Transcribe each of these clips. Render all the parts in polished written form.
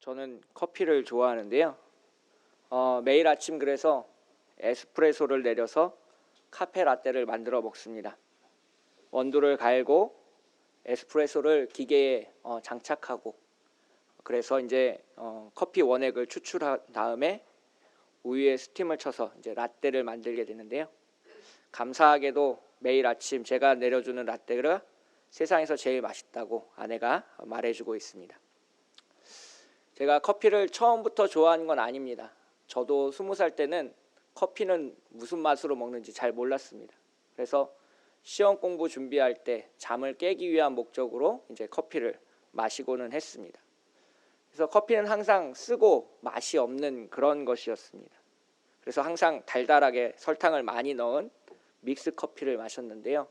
저는 커피를 좋아하는데요. 매일 아침 그래서 에스프레소를 내려서 카페 라떼를 만들어 먹습니다. 원두를 갈고 에스프레소를 기계에 장착하고, 그래서 이제 커피 원액을 추출한 다음에 우유에 스팀을 쳐서 이제 라떼를 만들게 되는데요. 감사하게도 매일 아침 제가 내려주는 라떼가 세상에서 제일 맛있다고 아내가 말해주고 있습니다. 제가 커피를 처음부터 좋아하는 건 아닙니다. 저도 20살 때는 커피는 무슨 맛으로 먹는지 잘 몰랐습니다. 그래서 시험 공부 준비할 때 잠을 깨기 위한 목적으로 이제 커피를 마시고는 했습니다. 그래서 커피는 항상 쓰고 맛이 없는 그런 것이었습니다. 그래서 항상 달달하게 설탕을 많이 넣은 믹스 커피를 마셨는데요.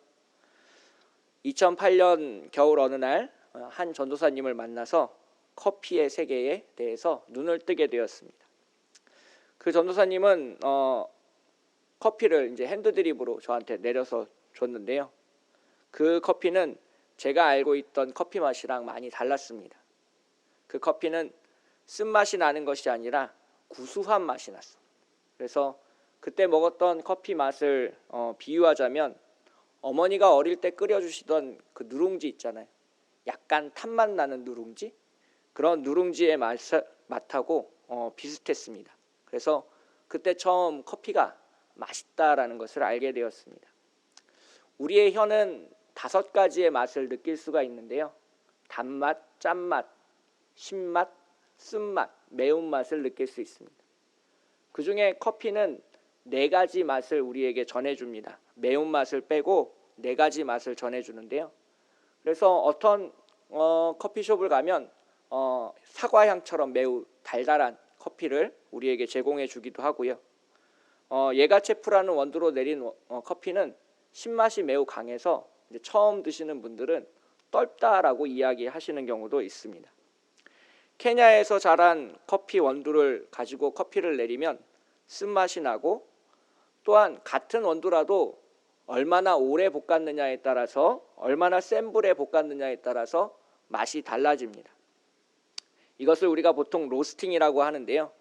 2008년 겨울 어느 날 한 전도사님을 만나서 커피의 세계에 대해서 눈을 뜨게 되었습니다. 그 전도사님은 커피를 이제 핸드드립으로 저한테 내려서 줬는데요. 그 커피는 제가 알고 있던 커피 맛이랑 많이 달랐습니다. 그 커피는 쓴맛이 나는 것이 아니라 구수한 맛이 났어. 그래서 그때 먹었던 커피 맛을 비유하자면 어머니가 어릴 때 끓여주시던 그 누룽지 있잖아요. 약간 탄맛 나는 누룽지? 그런 누룽지의 맛하고 비슷했습니다. 그래서 그때 처음 커피가 맛있다라는 것을 알게 되었습니다. 우리의 혀는 5가지의 맛을 느낄 수가 있는데요. 단맛, 짠맛, 신맛, 쓴맛, 매운맛을 느낄 수 있습니다. 그 중에 커피는 4가지 맛을 우리에게 전해줍니다. 매운맛을 빼고 4가지 맛을 전해주는데요. 그래서 어떤 커피숍을 가면 사과향처럼 매우 달달한 커피를 우리에게 제공해 주기도 하고요. 예가체프라는 원두로 내린 커피는 신맛이 매우 강해서 이제 처음 드시는 분들은 떫다라고 이야기하시는 경우도 있습니다. 케냐에서 자란 커피 원두를 가지고 커피를 내리면 쓴맛이 나고, 또한 같은 원두라도 얼마나 오래 볶았느냐에 따라서, 얼마나 센 불에 볶았느냐에 따라서 맛이 달라집니다. 이것을 우리가 보통 로스팅이라고 하는데요.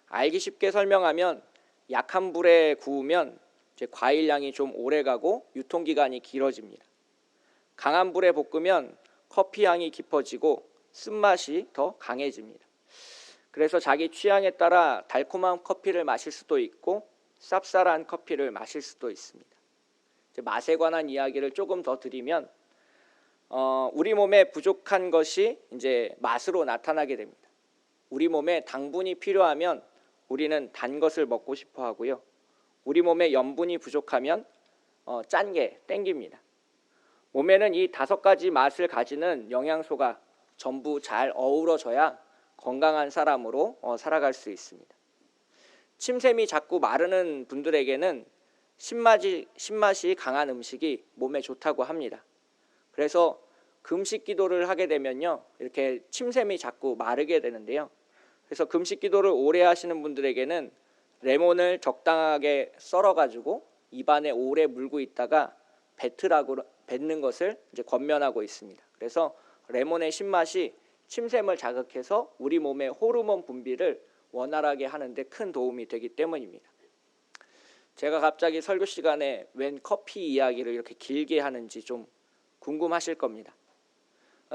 알기 쉽게 설명하면 약한 불에 구우면 이제 과일향이 좀 오래가고 유통기간이 길어집니다. 강한 불에 볶으면 커피향이 깊어지고 쓴맛이 더 강해집니다. 그래서 자기 취향에 따라 달콤한 커피를 마실 수도 있고 쌉쌀한 커피를 마실 수도 있습니다. 이제 맛에 관한 이야기를 조금 더 드리면 우리 몸에 부족한 것이 이제 맛으로 나타나게 됩니다. 우리 몸에 당분이 필요하면 우리는 단 것을 먹고 싶어 하고요. 우리 몸에 염분이 부족하면 짠 게 땡깁니다. 몸에는 이 5가지 맛을 가지는 영양소가 전부 잘 어우러져야 건강한 사람으로 살아갈 수 있습니다. 침샘이 자꾸 마르는 분들에게는 신맛이 강한 음식이 몸에 좋다고 합니다. 그래서 금식 기도를 하게 되면요, 이렇게 침샘이 자꾸 마르게 되는데요. 그래서 금식 기도를 오래 하시는 분들에게는 레몬을 적당하게 썰어가지고 입안에 오래 물고 있다가 뱉는 것을 이제 권면하고 있습니다. 그래서 레몬의 신맛이 침샘을 자극해서 우리 몸의 호르몬 분비를 원활하게 하는 데 큰 도움이 되기 때문입니다. 제가 갑자기 설교 시간에 웬 커피 이야기를 이렇게 길게 하는지 좀 궁금하실 겁니다.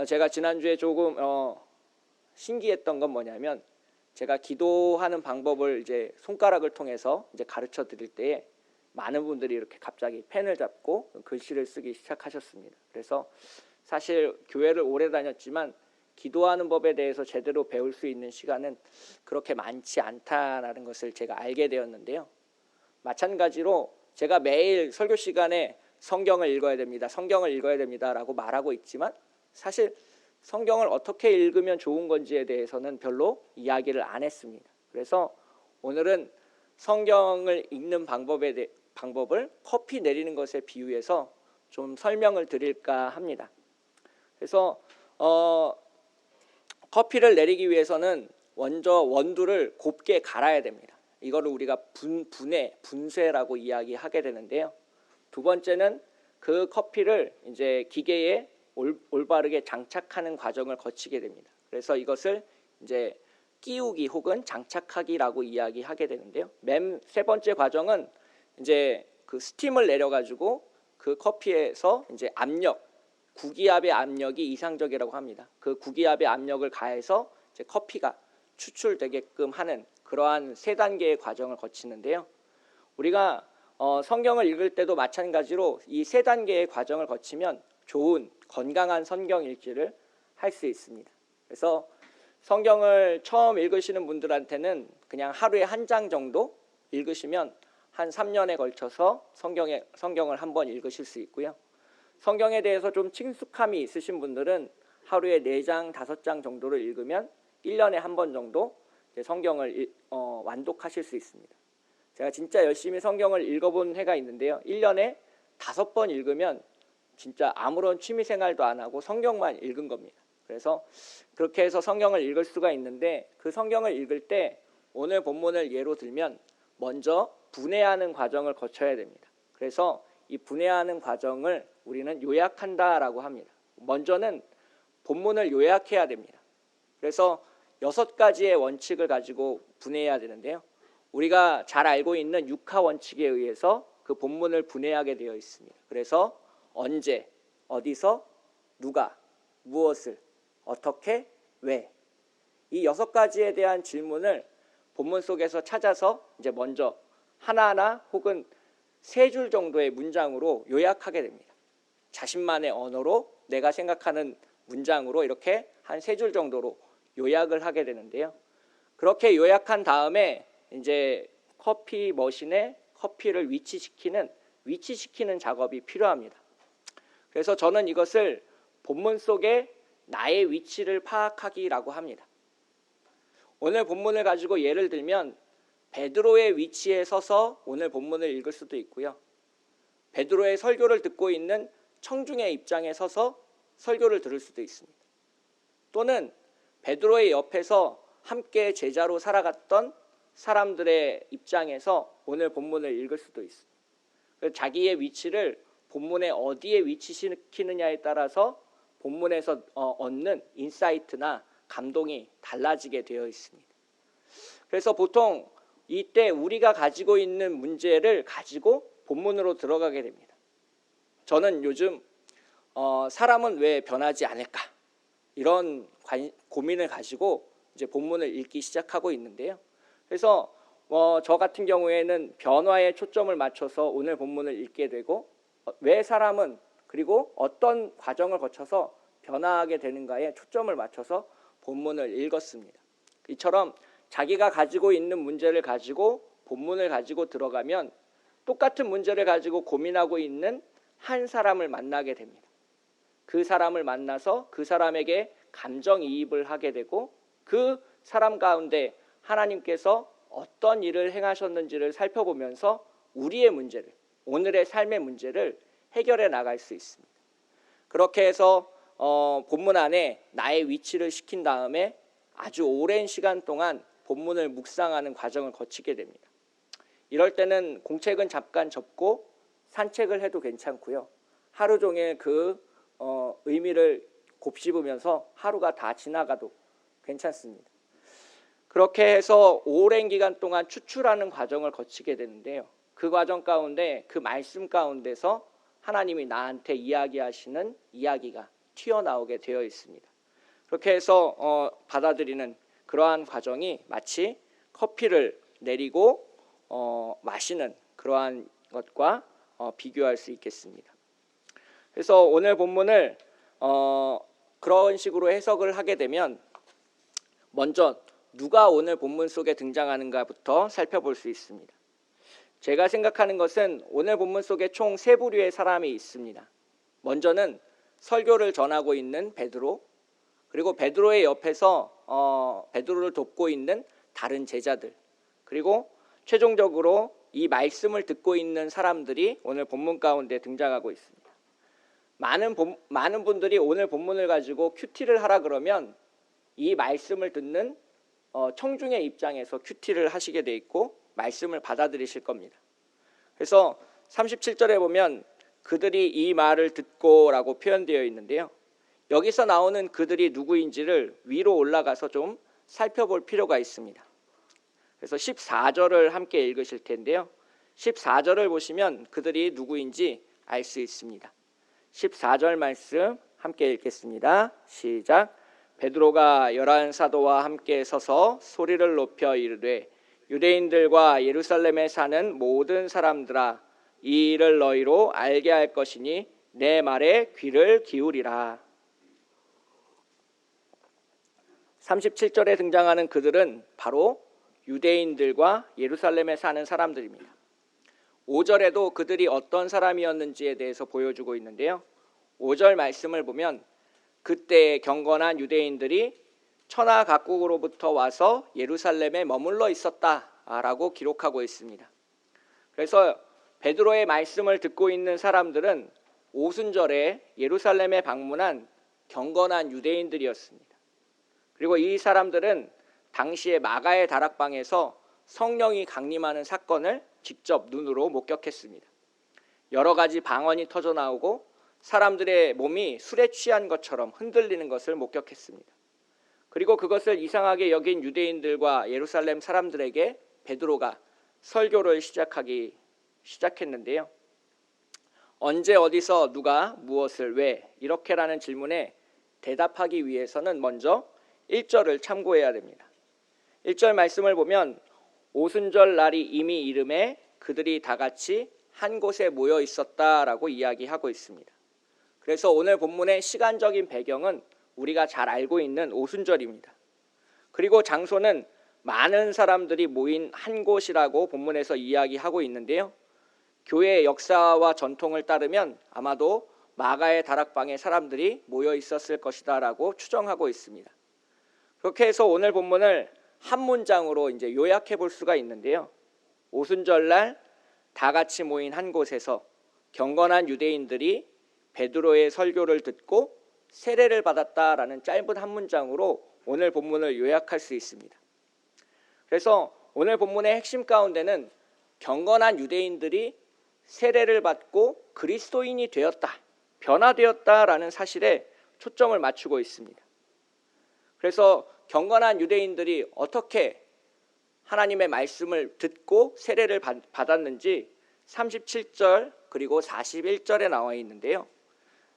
제가 지난주에 조금 신기했던 건 뭐냐면, 제가 기도하는 방법을 이제 손가락을 통해서 이제 가르쳐 드릴 때에 많은 분들이 이렇게 갑자기 펜을 잡고 글씨를 쓰기 시작하셨습니다. 그래서 사실 교회를 오래 다녔지만 기도하는 법에 대해서 제대로 배울 수 있는 시간은 그렇게 많지 않다라는 것을 제가 알게 되었는데요. 마찬가지로 제가 매일 설교 시간에 성경을 읽어야 됩니다, 성경을 읽어야 됩니다라고 말하고 있지만 사실 성경을 어떻게 읽으면 좋은 건지에 대해서는 별로 이야기를 안 했습니다. 그래서 오늘은 성경을 읽는 방법을 커피 내리는 것에 비유해서 좀 설명을 드릴까 합니다. 그래서 커피를 내리기 위해서는 먼저 원두를 곱게 갈아야 됩니다. 이거를 우리가 분쇄라고 이야기하게 되는데요. 두 번째는 그 커피를 이제 기계에 올바르게 장착하는 과정을 거치게 됩니다. 그래서 이것을 이제 끼우기 혹은 장착하기라고 이야기하게 되는데요. 맨 세 번째 과정은 이제 그 스팀을 내려가지고 그 커피에서 이제 압력, 구기압의 압력이 이상적이라고 합니다. 그 구기압의 압력을 가해서 이제 커피가 추출되게끔 하는 그러한 세 단계의 과정을 거치는데요. 우리가 성경을 읽을 때도 마찬가지로 이 세 단계의 과정을 거치면 좋은 건강한 성경 읽기를 할 수 있습니다. 그래서 성경을 처음 읽으시는 분들한테는 그냥 하루에 한 장 정도 읽으시면 한 3년에 걸쳐서 성경을 한번 읽으실 수 있고요. 성경에 대해서 좀 친숙함이 있으신 분들은 하루에 4장, 5장 정도를 읽으면 1년에 한 번 정도 성경을 완독하실 수 있습니다. 제가 진짜 열심히 성경을 읽어본 해가 있는데요. 1년에 5번 읽으면 진짜 아무런 취미생활도 안 하고 성경만 읽은 겁니다. 그래서 그렇게 해서 성경을 읽을 수가 있는데 그 성경을 읽을 때 오늘 본문을 예로 들면 먼저 분해하는 과정을 거쳐야 됩니다. 그래서 이 분해하는 과정을 우리는 요약한다라고 합니다. 먼저는 본문을 요약해야 됩니다. 그래서 6가지의 원칙을 가지고 분해해야 되는데요. 우리가 잘 알고 있는 육하 원칙에 의해서 그 본문을 분해하게 되어 있습니다. 그래서 언제, 어디서, 누가, 무엇을, 어떻게, 왜, 이 6가지에 대한 질문을 본문 속에서 찾아서 이제 먼저 하나하나 혹은 3줄 정도의 문장으로 요약하게 됩니다. 자신만의 언어로 내가 생각하는 문장으로 이렇게 한 3줄 정도로 요약을 하게 되는데요. 그렇게 요약한 다음에 이제 커피 머신에 커피를 위치시키는 작업이 필요합니다. 그래서 저는 이것을 본문 속에 나의 위치를 파악하기라고 합니다. 오늘 본문을 가지고 예를 들면 베드로의 위치에 서서 오늘 본문을 읽을 수도 있고요. 베드로의 설교를 듣고 있는 청중의 입장에 서서 설교를 들을 수도 있습니다. 또는 베드로의 옆에서 함께 제자로 살아갔던 사람들의 입장에서 오늘 본문을 읽을 수도 있습니다. 자기의 위치를 본문에 어디에 위치시키느냐에 따라서 본문에서 얻는 인사이트나 감동이 달라지게 되어 있습니다. 그래서 보통 이때 우리가 가지고 있는 문제를 가지고 본문으로 들어가게 됩니다. 저는 요즘 사람은 왜 변하지 않을까 이런 고민을 가지고 이제 본문을 읽기 시작하고 있는데요. 그래서 저 같은 경우에는 변화에 초점을 맞춰서 오늘 본문을 읽게 되고 왜 사람은 그리고 어떤 과정을 거쳐서 변화하게 되는가에 초점을 맞춰서 본문을 읽었습니다. 이처럼 자기가 가지고 있는 문제를 가지고 본문을 가지고 들어가면 똑같은 문제를 가지고 고민하고 있는 한 사람을 만나게 됩니다. 그 사람을 만나서 그 사람에게 감정이입을 하게 되고 그 사람 가운데 하나님께서 어떤 일을 행하셨는지를 살펴보면서 우리의 문제를, 오늘의 삶의 문제를 해결해 나갈 수 있습니다. 그렇게 해서 본문 안에 나의 위치를 시킨 다음에 아주 오랜 시간 동안 본문을 묵상하는 과정을 거치게 됩니다. 이럴 때는 공책은 잠깐 접고 산책을 해도 괜찮고요. 하루 종일 그 의미를 곱씹으면서 하루가 다 지나가도 괜찮습니다. 그렇게 해서 오랜 기간 동안 추출하는 과정을 거치게 되는데요. 그 과정 가운데 그 말씀 가운데서 하나님이 나한테 이야기하시는 이야기가 튀어나오게 되어 있습니다. 그렇게 해서 받아들이는 그러한 과정이 마치 커피를 내리고 마시는 그러한 것과 비교할 수 있겠습니다. 그래서 오늘 본문을 그런 식으로 해석을 하게 되면 먼저 누가 오늘 본문 속에 등장하는가부터 살펴볼 수 있습니다. 제가 생각하는 것은 오늘 본문 속에 총 3부류의 사람이 있습니다. 먼저는 설교를 전하고 있는 베드로, 그리고 베드로의 옆에서 베드로를 돕고 있는 다른 제자들, 그리고 최종적으로 이 말씀을 듣고 있는 사람들이 오늘 본문 가운데 등장하고 있습니다. 많은 분들이 오늘 본문을 가지고 큐티를 하라 그러면 이 말씀을 듣는 청중의 입장에서 큐티를 하시게 돼 있고 말씀을 받아들이실 겁니다. 그래서 37절에 보면 그들이 이 말을 듣고 라고 표현되어 있는데요. 여기서 나오는 그들이 누구인지를 위로 올라가서 좀 살펴볼 필요가 있습니다. 그래서 14절을 함께 읽으실 텐데요. 14절을 보시면 그들이 누구인지 알 수 있습니다. 14절 말씀 함께 읽겠습니다. 시작. 베드로가 11사도와 함께 서서 소리를 높여 이르되 유대인들과 예루살렘에 사는 모든 사람들아, 이 일을 너희로 알게 할 것이니 내 말에 귀를 기울이라. 37절에 등장하는 그들은 바로 유대인들과 예루살렘에 사는 사람들입니다. 5절에도 그들이 어떤 사람이었는지에 대해서 보여주고 있는데요. 5절 말씀을 보면 그때 경건한 유대인들이 천하 각국으로부터 와서 예루살렘에 머물러 있었다라고 기록하고 있습니다. 그래서 베드로의 말씀을 듣고 있는 사람들은 오순절에 예루살렘에 방문한 경건한 유대인들이었습니다. 그리고 이 사람들은 당시에 마가의 다락방에서 성령이 강림하는 사건을 직접 눈으로 목격했습니다. 여러 가지 방언이 터져 나오고 사람들의 몸이 술에 취한 것처럼 흔들리는 것을 목격했습니다. 그리고 그것을 이상하게 여긴 유대인들과 예루살렘 사람들에게 베드로가 설교를 시작했는데요. 언제 어디서 누가 무엇을 왜 이렇게라는 질문에 대답하기 위해서는 먼저 1절을 참고해야 됩니다. 1절 말씀을 보면 오순절 날이 이미 이름에 그들이 다 같이 한 곳에 모여 있었다라고 이야기하고 있습니다. 그래서 오늘 본문의 시간적인 배경은 우리가 잘 알고 있는 오순절입니다. 그리고 장소는 많은 사람들이 모인 한 곳이라고 본문에서 이야기하고 있는데요. 교회의 역사와 전통을 따르면 아마도 마가의 다락방에 사람들이 모여 있었을 것이다라고 추정하고 있습니다. 그렇게 해서 오늘 본문을 한 문장으로 이제 요약해 볼 수가 있는데요. 오순절날 다 같이 모인 한 곳에서 경건한 유대인들이 베드로의 설교를 듣고 세례를 받았다라는 짧은 한 문장으로 오늘 본문을 요약할 수 있습니다. 그래서 오늘 본문의 핵심 가운데는 경건한 유대인들이 세례를 받고 그리스도인이 되었다, 변화되었다라는 사실에 초점을 맞추고 있습니다. 그래서 경건한 유대인들이 어떻게 하나님의 말씀을 듣고 세례를 받았는지 37절 그리고 41절에 나와 있는데요.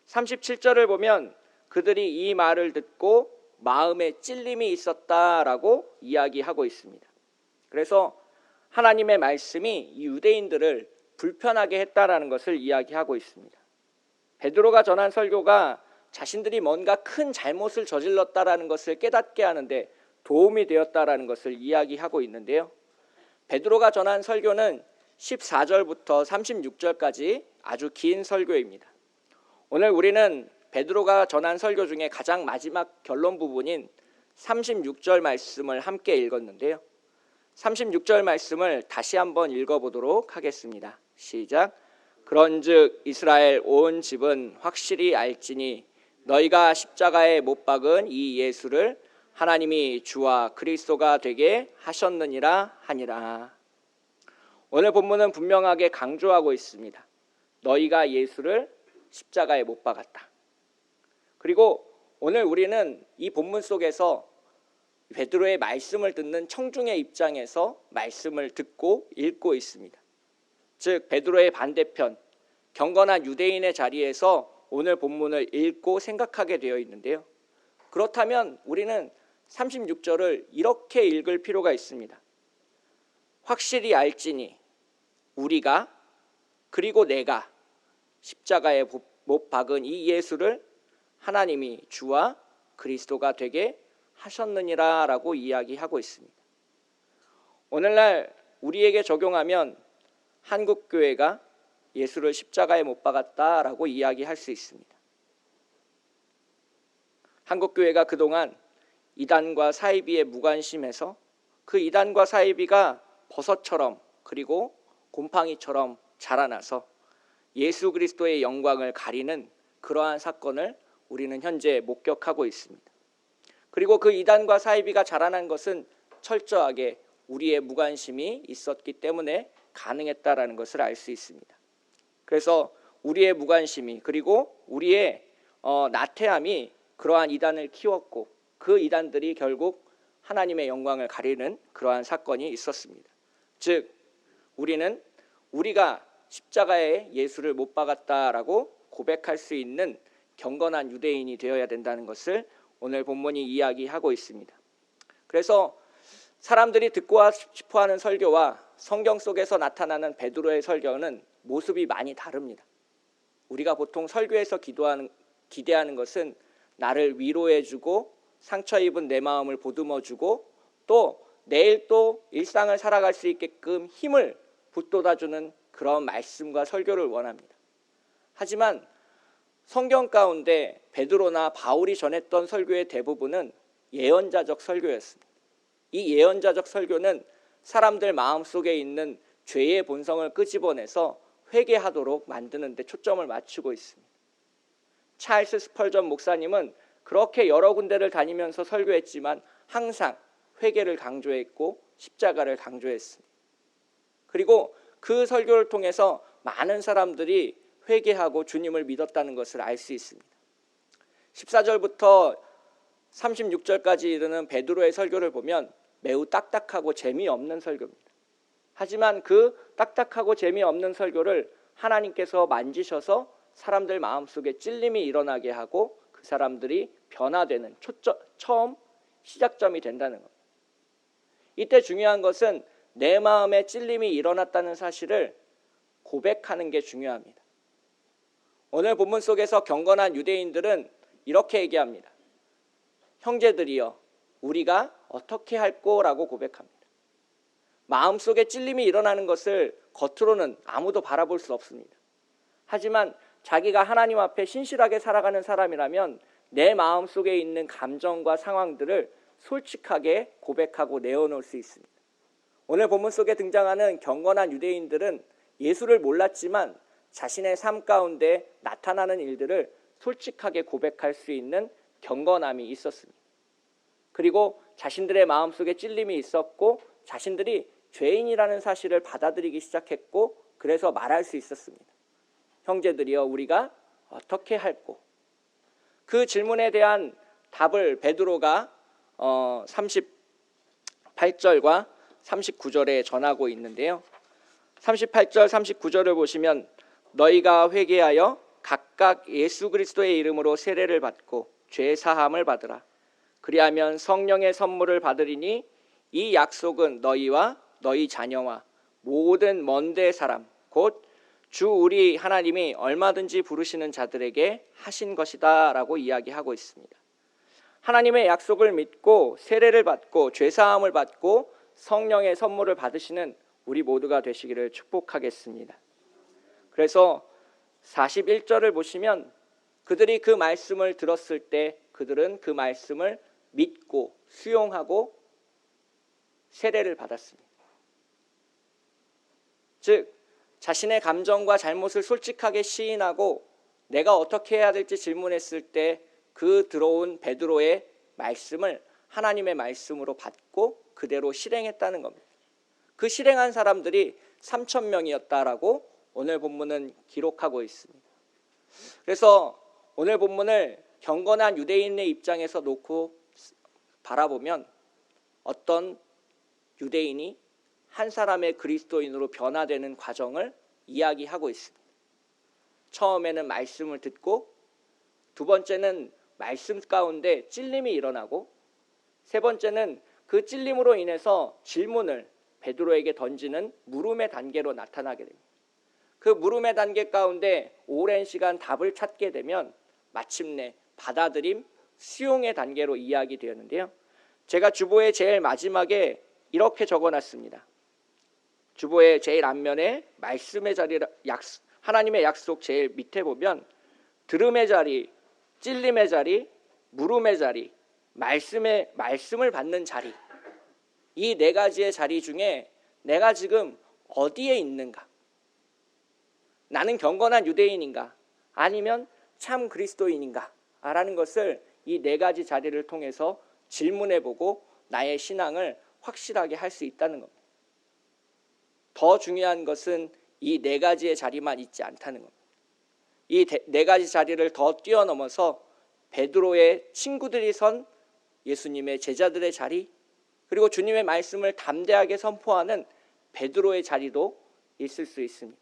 37절을 보면 그들이 이 말을 듣고 마음에 찔림이 있었다라고 이야기하고 있습니다. 그래서 하나님의 말씀이 이 유대인들을 불편하게 했다라는 것을 이야기하고 있습니다. 베드로가 전한 설교가 자신들이 뭔가 큰 잘못을 저질렀다라는 것을 깨닫게 하는데 도움이 되었다라는 것을 이야기하고 있는데요. 베드로가 전한 설교는 14절부터 36절까지 아주 긴 설교입니다. 오늘 우리는 베드로가 전한 설교 중에 가장 마지막 결론 부분인 36절 말씀을 함께 읽었는데요. 36절 말씀을 다시 한번 읽어보도록 하겠습니다. 시작. 그런즉 이스라엘 온 집은 확실히 알지니 너희가 십자가에 못 박은 이 예수를 하나님이 주와 그리스도가 되게 하셨느니라 하니라. 오늘 본문은 분명하게 강조하고 있습니다. 너희가 예수를 십자가에 못 박았다. 그리고 오늘 우리는 이 본문 속에서 베드로의 말씀을 듣는 청중의 입장에서 말씀을 듣고 읽고 있습니다. 즉 베드로의 반대편 경건한 유대인의 자리에서 오늘 본문을 읽고 생각하게 되어 있는데요. 그렇다면 우리는 36절을 이렇게 읽을 필요가 있습니다. 확실히 알지니 우리가 그리고 내가 십자가에 못 박은 이 예수를 하나님이 주와 그리스도가 되게 하셨느니라 라고 이야기하고 있습니다. 오늘날 우리에게 적용하면 한국교회가 예수를 십자가에 못 박았다라고 이야기할 수 있습니다. 한국교회가 그동안 이단과 사이비에 무관심해서 그 이단과 사이비가 버섯처럼 그리고 곰팡이처럼 자라나서 예수 그리스도의 영광을 가리는 그러한 사건을 우리는 현재 목격하고 있습니다. 그리고 그 이단과 사이비가 자라난 것은 철저하게 우리의 무관심이 있었기 때문에 가능했다라는 것을 알 수 있습니다. 그래서 우리의 무관심이 그리고 우리의 나태함이 그러한 이단을 키웠고 그 이단들이 결국 하나님의 영광을 가리는 그러한 사건이 있었습니다. 즉 우리는 우리가 십자가에 예수를 못 박았다라고 고백할 수 있는 경건한 유대인이 되어야 된다는 것을 오늘 본문이 이야기하고 있습니다. 그래서 사람들이 듣고 싶어하는 설교와 성경 속에서 나타나는 베드로의 설교는 모습이 많이 다릅니다. 우리가 보통 설교에서 기대하는 것은 나를 위로해주고 상처 입은 내 마음을 보듬어주고 또 내일 또 일상을 살아갈 수 있게끔 힘을 북돋아주는 그런 말씀과 설교를 원합니다. 하지만 성경 가운데 베드로나 바울이 전했던 설교의 대부분은 예언자적 설교였습니다. 이 예언자적 설교는 사람들 마음속에 있는 죄의 본성을 끄집어내서 회개하도록 만드는 데 초점을 맞추고 있습니다. 찰스 스펄전 목사님은 그렇게 여러 군데를 다니면서 설교했지만 항상 회개를 강조했고 십자가를 강조했습니다. 그리고 그 설교를 통해서 많은 사람들이 회개하고 주님을 믿었다는 것을 알 수 있습니다. 14절부터 36절까지 이르는 베드로의 설교를 보면 매우 딱딱하고 재미없는 설교입니다. 하지만 그 딱딱하고 재미없는 설교를 하나님께서 만지셔서 사람들 마음속에 찔림이 일어나게 하고 그 사람들이 변화되는 처음 시작점이 된다는 겁니다. 이때 중요한 것은 내 마음에 찔림이 일어났다는 사실을 고백하는 게 중요합니다. 오늘 본문 속에서 경건한 유대인들은 이렇게 얘기합니다. 형제들이여 우리가 어떻게 할꼬라고 고백합니다. 마음속에 찔림이 일어나는 것을 겉으로는 아무도 바라볼 수 없습니다. 하지만 자기가 하나님 앞에 신실하게 살아가는 사람이라면 내 마음속에 있는 감정과 상황들을 솔직하게 고백하고 내어놓을 수 있습니다. 오늘 본문 속에 등장하는 경건한 유대인들은 예수를 몰랐지만 자신의 삶 가운데 나타나는 일들을 솔직하게 고백할 수 있는 경건함이 있었습니다. 그리고 자신들의 마음속에 찔림이 있었고 자신들이 죄인이라는 사실을 받아들이기 시작했고 그래서 말할 수 있었습니다. 형제들이여 우리가 어떻게 할꼬? 그 질문에 대한 답을 베드로가 38절과 39절에 전하고 있는데요. 38절 39절을 보시면 너희가 회개하여 각각 예수 그리스도의 이름으로 세례를 받고 죄 사함을 받으라. 그리하면 성령의 선물을 받으리니 이 약속은 너희와 너희 자녀와 모든 먼데 사람 곧 주 우리 하나님이 얼마든지 부르시는 자들에게 하신 것이다 라고 이야기하고 있습니다. 하나님의 약속을 믿고 세례를 받고 죄 사함을 받고 성령의 선물을 받으시는 우리 모두가 되시기를 축복하겠습니다. 그래서 41절을 보시면 그들이 그 말씀을 들었을 때 그들은 그 말씀을 믿고 수용하고 세례를 받았습니다. 즉 자신의 감정과 잘못을 솔직하게 시인하고 내가 어떻게 해야 될지 질문했을 때 그 들어온 베드로의 말씀을 하나님의 말씀으로 받고 그대로 실행했다는 겁니다. 그 실행한 사람들이 3,000명이었다라고 오늘 본문은 기록하고 있습니다. 그래서 오늘 본문을 경건한 유대인의 입장에서 놓고 바라보면 어떤 유대인이 한 사람의 그리스도인으로 변화되는 과정을 이야기하고 있습니다. 처음에는 말씀을 듣고 두 번째는 말씀 가운데 찔림이 일어나고 세 번째는 그 찔림으로 인해서 질문을 베드로에게 던지는 물음의 단계로 나타나게 됩니다. 그 물음의 단계 가운데 오랜 시간 답을 찾게 되면 마침내 받아들임, 수용의 단계로 이야기되었는데요. 제가 주보의 제일 마지막에 이렇게 적어놨습니다. 주보의 제일 앞면에 말씀의 자리, 하나님의 약속 제일 밑에 보면 들음의 자리, 찔림의 자리, 물음의 자리, 말씀을 받는 자리, 이 네 가지의 자리 중에 내가 지금 어디에 있는가? 나는 경건한 유대인인가? 아니면 참 그리스도인인가? 라는 것을 이 네 가지 자리를 통해서 질문해보고 나의 신앙을 확실하게 할 수 있다는 겁니다. 더 중요한 것은 이 네 가지의 자리만 있지 않다는 겁니다. 이 네 가지 자리를 더 뛰어넘어서 베드로의 친구들이 선 예수님의 제자들의 자리, 그리고 주님의 말씀을 담대하게 선포하는 베드로의 자리도 있을 수 있습니다.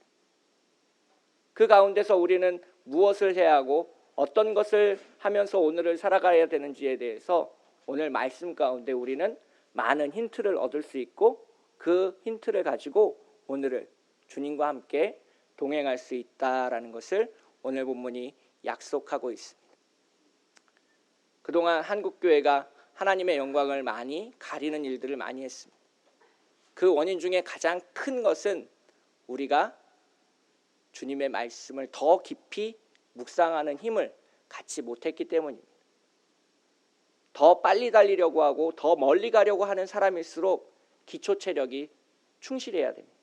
그 가운데서 우리는 무엇을 해야 하고 어떤 것을 하면서 오늘을 살아가야 되는지에 대해서 오늘 말씀 가운데 우리는 많은 힌트를 얻을 수 있고 그 힌트를 가지고 오늘을 주님과 함께 동행할 수 있다라는 것을 오늘 본문이 약속하고 있습니다. 그동안 한국교회가 하나님의 영광을 많이 가리는 일들을 많이 했습니다. 그 원인 중에 가장 큰 것은 우리가 주님의 말씀을 더 깊이 묵상하는 힘을 갖지 못했기 때문입니다. 더 빨리 달리려고 하고 더 멀리 가려고 하는 사람일수록 기초 체력이 충실해야 됩니다.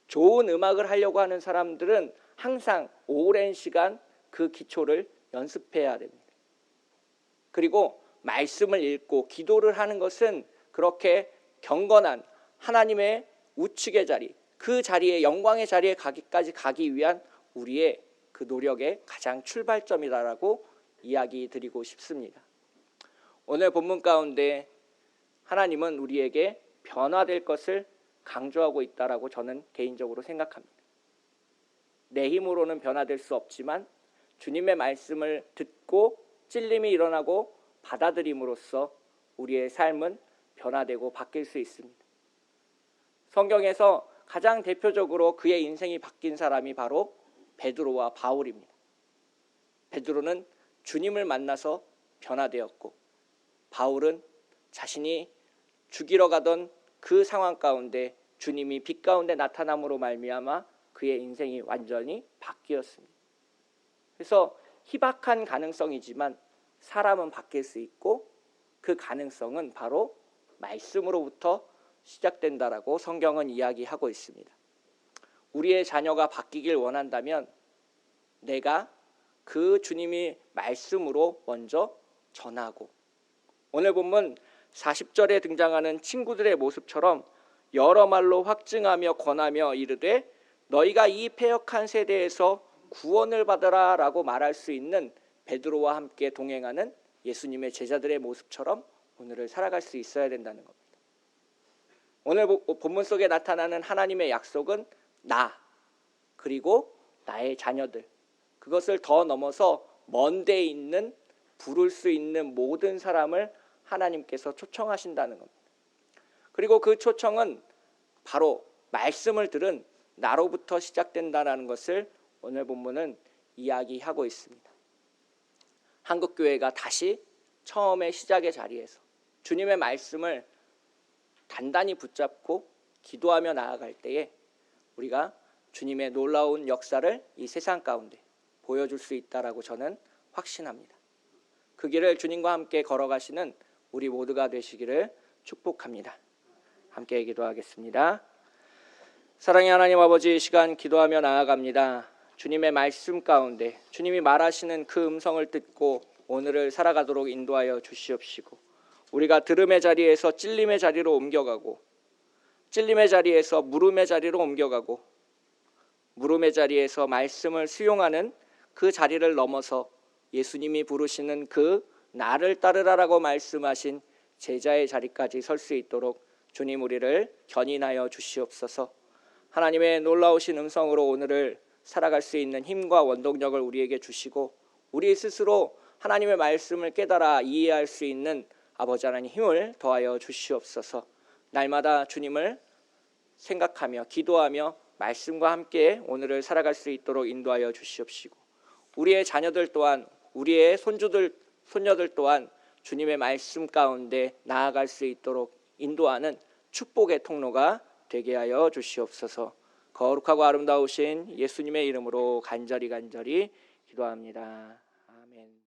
좋은 음악을 하려고 하는 사람들은 항상 오랜 시간 그 기초를 연습해야 됩니다. 그리고 말씀을 읽고 기도를 하는 것은 그렇게 경건한 하나님의 우측의 자리, 그 자리에 영광의 자리에 가기까지 가기 위한 우리의 그 노력의 가장 출발점이다라고 이야기 드리고 싶습니다. 오늘 본문 가운데 하나님은 우리에게 변화될 것을 강조하고 있다라고 저는 개인적으로 생각합니다. 내 힘으로는 변화될 수 없지만 주님의 말씀을 듣고 찔림이 일어나고 받아들임으로써 우리의 삶은 변화되고 바뀔 수 있습니다. 성경에서 가장 대표적으로 그의 인생이 바뀐 사람이 바로 베드로와 바울입니다. 베드로는 주님을 만나서 변화되었고 바울은 자신이 죽이러 가던 그 상황 가운데 주님이 빛 가운데 나타남으로 말미암아 그의 인생이 완전히 바뀌었습니다. 그래서 희박한 가능성이지만 사람은 바뀔 수 있고 그 가능성은 바로 말씀으로부터 시작된다라고 성경은 이야기하고 있습니다. 우리의 자녀가 바뀌길 원한다면 내가 그 주님이 말씀으로 먼저 전하고 오늘 본문 40절에 등장하는 친구들의 모습처럼 여러 말로 확증하며 권하며 이르되 너희가 이 패역한 세대에서 구원을 받으라 라고 말할 수 있는 베드로와 함께 동행하는 예수님의 제자들의 모습처럼 오늘을 살아갈 수 있어야 된다는 겁니다. 오늘 본문 속에 나타나는 하나님의 약속은 나 그리고 나의 자녀들 그것을 더 넘어서 먼 데 있는 부를 수 있는 모든 사람을 하나님께서 초청하신다는 겁니다. 그리고 그 초청은 바로 말씀을 들은 나로부터 시작된다는 것을 오늘 본문은 이야기하고 있습니다. 한국교회가 다시 처음의 시작의 자리에서 주님의 말씀을 단단히 붙잡고 기도하며 나아갈 때에 우리가 주님의 놀라운 역사를 이 세상 가운데 보여줄 수 있다라고 저는 확신합니다. 그 길을 주님과 함께 걸어가시는 우리 모두가 되시기를 축복합니다. 함께 기도하겠습니다. 사랑의 하나님 아버지, 이 시간 기도하며 나아갑니다. 주님의 말씀 가운데 주님이 말하시는 그 음성을 듣고 오늘을 살아가도록 인도하여 주시옵시고 우리가 들음의 자리에서 찔림의 자리로 옮겨가고 찔림의 자리에서 물음의 자리로 옮겨가고 물음의 자리에서 말씀을 수용하는 그 자리를 넘어서 예수님이 부르시는 그 나를 따르라라고 말씀하신 제자의 자리까지 설 수 있도록 주님 우리를 견인하여 주시옵소서. 하나님의 놀라우신 음성으로 오늘을 살아갈 수 있는 힘과 원동력을 우리에게 주시고 우리 스스로 하나님의 말씀을 깨달아 이해할 수 있는 아버지 하나님 힘을 더하여 주시옵소서. 날마다 주님을 생각하며 기도하며 말씀과 함께 오늘을 살아갈 수 있도록 인도하여 주시옵시고 우리의 자녀들 또한 우리의 손녀들 또한 주님의 말씀 가운데 나아갈 수 있도록 인도하는 축복의 통로가 되게 하여 주시옵소서. 거룩하고 아름다우신 예수님의 이름으로 간절히 기도합니다.